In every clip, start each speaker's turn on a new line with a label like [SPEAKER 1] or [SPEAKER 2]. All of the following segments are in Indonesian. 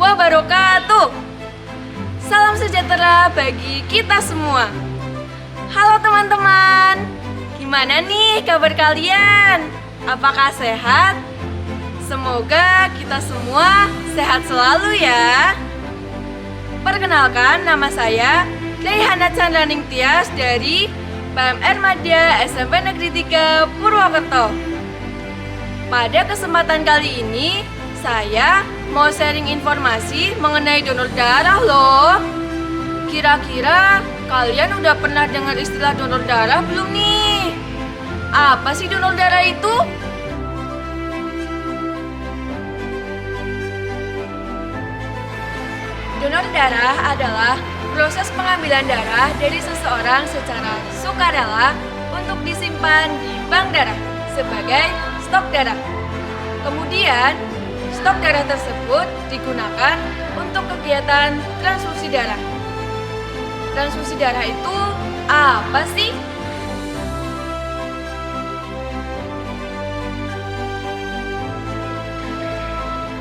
[SPEAKER 1] wabarakatuh. Salam sejahtera bagi kita semua. Halo teman-teman, gimana nih kabar kalian? Apakah sehat? Semoga kita semua sehat selalu ya. Perkenalkan, nama saya Rayhana Chandraning Tias dari PMR Madya SMP Negeri 3 Purwokerto. Pada kesempatan kali ini, saya mau sharing informasi mengenai donor darah loh. Kira-kira kalian udah pernah dengar istilah donor darah belum nih? Apa sih donor darah itu? Donor darah adalah proses pengambilan darah dari seseorang secara sukarela untuk disimpan di bank darah sebagai stok darah. Kemudian, stok darah tersebut digunakan untuk kegiatan transfusi darah. Transfusi darah itu apa sih?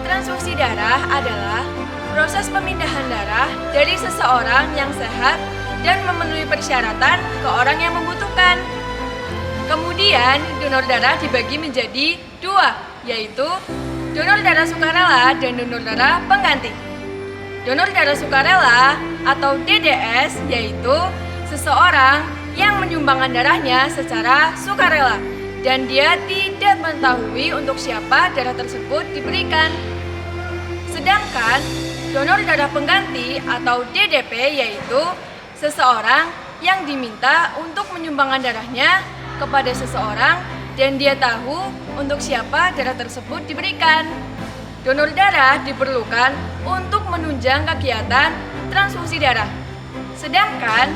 [SPEAKER 1] Transfusi darah adalah proses pemindahan darah dari seseorang yang sehat dan memenuhi persyaratan ke orang yang membutuhkan. Kemudian, donor darah dibagi menjadi dua, yaitu donor darah sukarela dan donor darah pengganti. Donor darah sukarela atau DDS yaitu seseorang yang menyumbangkan darahnya secara sukarela dan dia tidak mengetahui untuk siapa darah tersebut diberikan. Sedangkan donor darah pengganti atau DDP yaitu seseorang yang diminta untuk menyumbangkan darahnya kepada seseorang dan dia tahu untuk siapa darah tersebut diberikan. Donor darah diperlukan untuk menunjang kegiatan transfusi darah. Sedangkan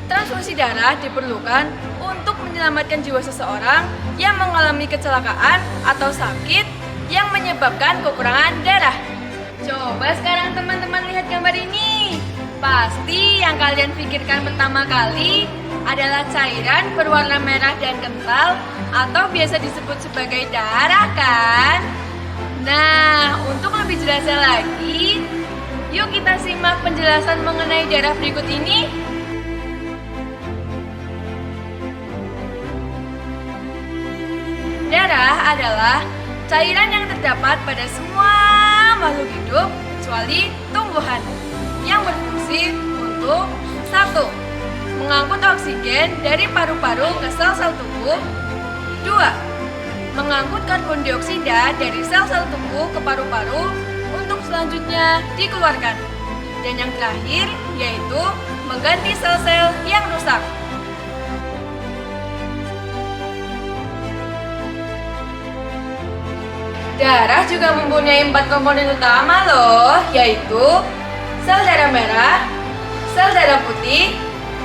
[SPEAKER 1] transfusi darah diperlukan untuk menyelamatkan jiwa seseorang yang mengalami kecelakaan atau sakit yang menyebabkan kekurangan darah. Coba sekarang teman-teman lihat gambar ini. Pasti yang kalian pikirkan pertama kali adalah cairan berwarna merah dan kental atau biasa disebut sebagai darah kan? Nah, untuk lebih jelasnya lagi, yuk kita simak penjelasan mengenai darah berikut ini. Darah adalah cairan yang terdapat pada semua makhluk hidup kecuali tumbuhan yang berfungsi untuk 1. Mengangkut oksigen dari paru-paru ke sel-sel tubuh. 2. Mengangkut karbon dioksida dari sel-sel tubuh ke paru-paru untuk selanjutnya dikeluarkan. Dan yang terakhir yaitu mengganti sel-sel yang rusak. Darah juga mempunyai 4 komponen utama loh, yaitu sel darah merah, sel darah putih,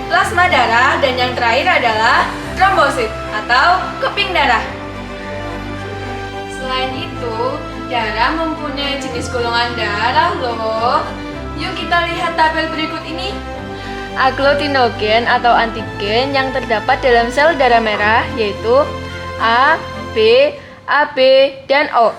[SPEAKER 1] plasma darah, dan yang terakhir adalah trombosit atau keping darah. Selain itu, darah mempunyai jenis golongan darah loh. Yuk kita lihat tabel berikut ini. Aglutinogen atau antigen yang terdapat dalam sel darah merah yaitu A, B, AB, dan O.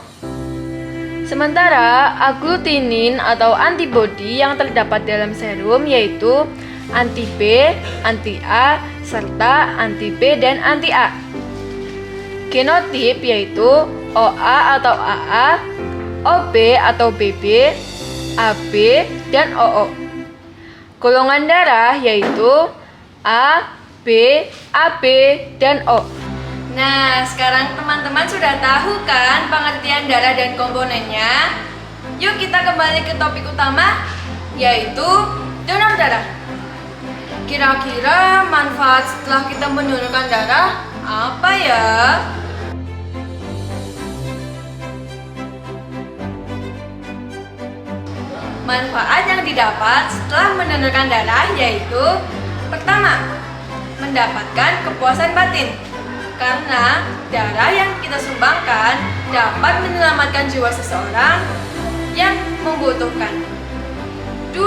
[SPEAKER 1] Sementara aglutinin atau antibodi yang terdapat dalam serum yaitu anti-B, anti-A, serta anti-B dan anti-A. Genotip yaitu OA atau AA, OB atau BB, AB, dan OO. Golongan darah yaitu A, B, AB, dan O. Nah, sekarang teman-teman sudah tahu kan pengertian darah dan komponennya? Yuk kita kembali ke topik utama, yaitu donor darah. Kira-kira manfaat setelah kita mendonorkan darah apa ya? Manfaat yang didapat setelah mendonorkan darah yaitu pertama, mendapatkan kepuasan batin. Karena darah yang kita sumbangkan dapat menyelamatkan jiwa seseorang yang membutuhkan. 2.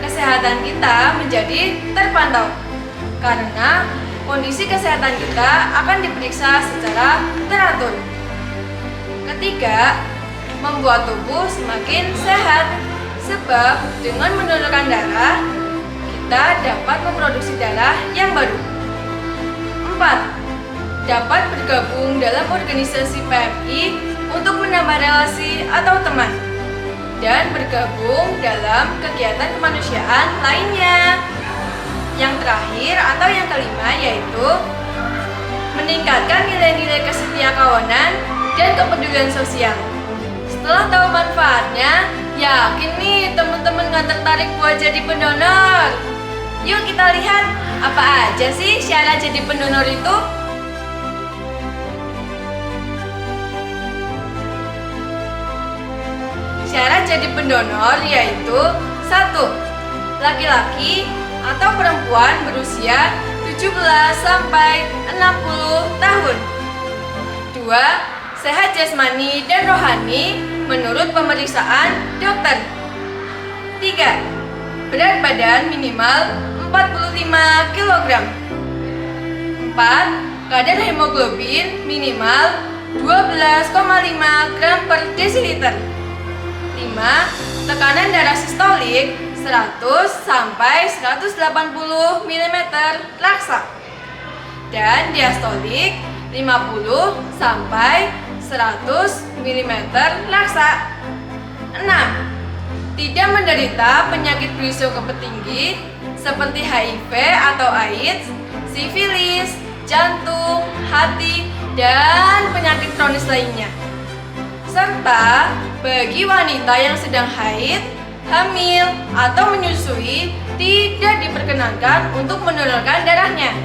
[SPEAKER 1] Kesehatan kita menjadi terpantau. Karena kondisi kesehatan kita akan diperiksa secara teratur. Ketiga, membuat tubuh semakin sehat. Sebab dengan mendonorkan darah, kita dapat memproduksi darah yang baru. 4. Dapat bergabung dalam organisasi PMI untuk menambah relasi atau teman dan bergabung dalam kegiatan kemanusiaan lainnya. Yang terakhir atau yang kelima yaitu meningkatkan nilai-nilai kesetiakawanan dan kepedulian sosial. Setelah tahu manfaatnya, yakin nih teman-teman nggak tertarik buat jadi pendonor? Yuk kita lihat apa aja sih syarat jadi pendonor itu. Syarat jadi pendonor yaitu 1. Laki-laki atau perempuan berusia 17 sampai 60 tahun. 2. Sehat jasmani dan rohani menurut pemeriksaan dokter. 3. Berat badan minimal 45 kg. 4. Kadar hemoglobin minimal 12,5 gram per desiliter. 5. Tekanan darah sistolik 100 sampai 180 mm laksa dan diastolik 50 sampai 100 mm laksa. 6. Tidak menderita penyakit berisiko tinggi seperti HIV atau AIDS, sifilis, jantung, hati, dan penyakit kronis lainnya. Serta bagi wanita yang sedang haid, hamil, atau menyusui tidak diperkenankan untuk mendonorkan darahnya.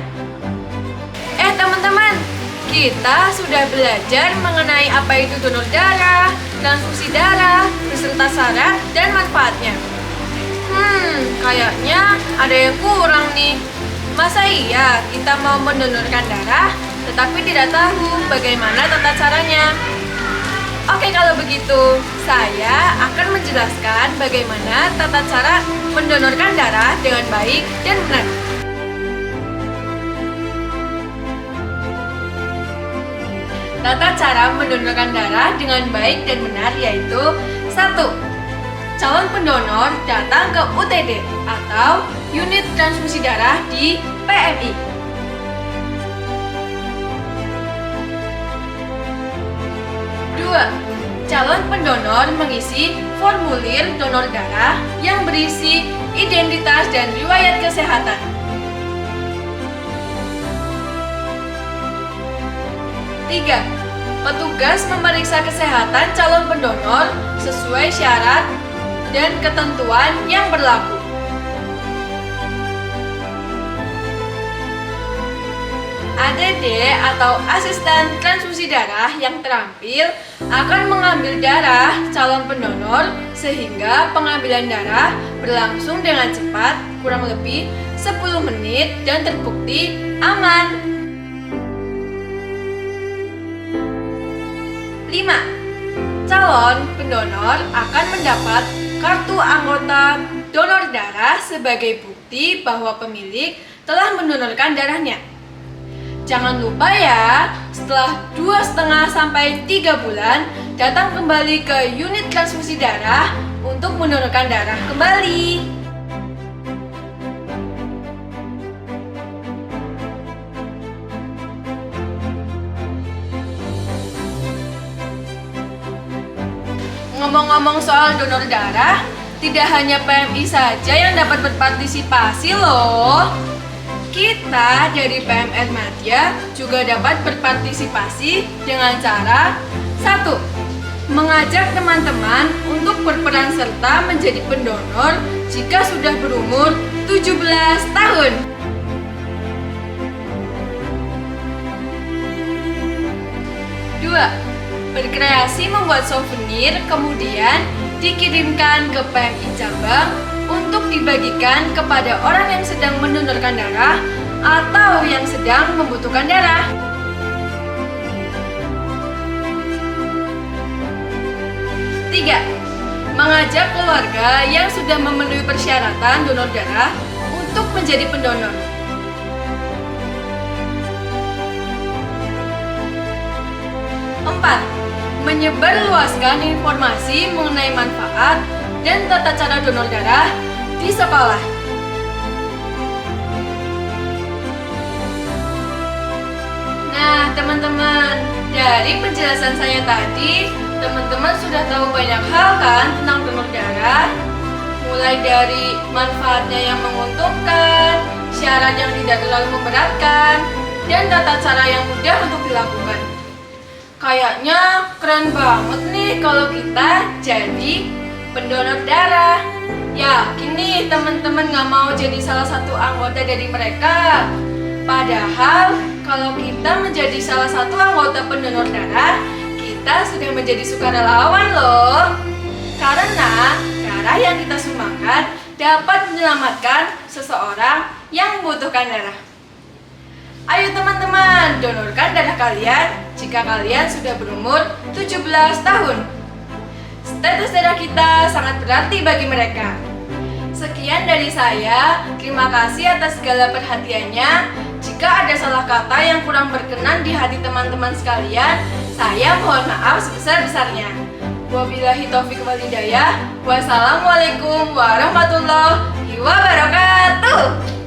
[SPEAKER 1] Teman-teman, kita sudah belajar mengenai apa itu donor darah, transfusi darah, beserta syarat dan manfaatnya. Kayaknya ada yang kurang nih. Masa iya kita mau mendonorkan darah, tetapi tidak tahu bagaimana tata caranya? Oke, kalau begitu, saya akan menjelaskan bagaimana tata cara mendonorkan darah dengan baik dan benar. Tata cara mendonorkan darah dengan baik dan benar yaitu 1. Calon pendonor datang ke UTD atau unit transfusi darah di PMI. 2. Calon pendonor mengisi formulir donor darah yang berisi identitas dan riwayat kesehatan. 3. Petugas memeriksa kesehatan calon pendonor sesuai syarat dan ketentuan yang berlaku. ADD atau asisten transfusi darah yang terampil akan mengambil darah calon pendonor sehingga pengambilan darah berlangsung dengan cepat kurang lebih 10 menit dan terbukti aman. 5. Calon pendonor akan mendapat kartu anggota donor darah sebagai bukti bahwa pemilik telah mendonorkan darahnya. Jangan lupa ya, setelah 2,5 sampai 3 bulan, datang kembali ke unit transfusi darah untuk mendonorkan darah kembali. Ngomong-ngomong soal donor darah, tidak hanya PMI saja yang dapat berpartisipasi loh. Kita dari PMR Madya juga dapat berpartisipasi dengan cara 1. Mengajak teman-teman untuk berperan serta menjadi pendonor jika sudah berumur 17 tahun. 2. Berkreasi membuat souvenir kemudian dikirimkan ke PMI cabang untuk dibagikan kepada orang yang sedang mendonorkan darah atau yang sedang membutuhkan darah. 3. Mengajak keluarga yang sudah memenuhi persyaratan donor darah untuk menjadi pendonor. 4. Menyebarluaskan informasi mengenai manfaat dan tata cara donor darah di sekolah. Nah, teman-teman, dari penjelasan saya tadi, teman-teman sudah tahu banyak hal kan tentang donor darah? Mulai dari manfaatnya yang menguntungkan, syarat yang tidak terlalu memberatkan, dan tata cara yang mudah untuk dilakukan. Kayaknya keren banget nih kalau kita jadi pendonor darah. Yakin nih teman-teman gak mau jadi salah satu anggota dari mereka? Padahal kalau kita menjadi salah satu anggota pendonor darah, kita sudah menjadi sukarelawan loh. Karena darah yang kita sumbangkan dapat menyelamatkan seseorang yang membutuhkan darah. Ayo teman-teman, donorkan darah kalian jika kalian sudah berumur 17 tahun. Status darah kita sangat berarti bagi mereka. Sekian dari saya, terima kasih atas segala perhatiannya. Jika ada salah kata yang kurang berkenan di hati teman-teman sekalian, saya mohon maaf sebesar-besarnya. Wabillahi taufiq wal hidayah. Wassalamualaikum warahmatullahi wabarakatuh.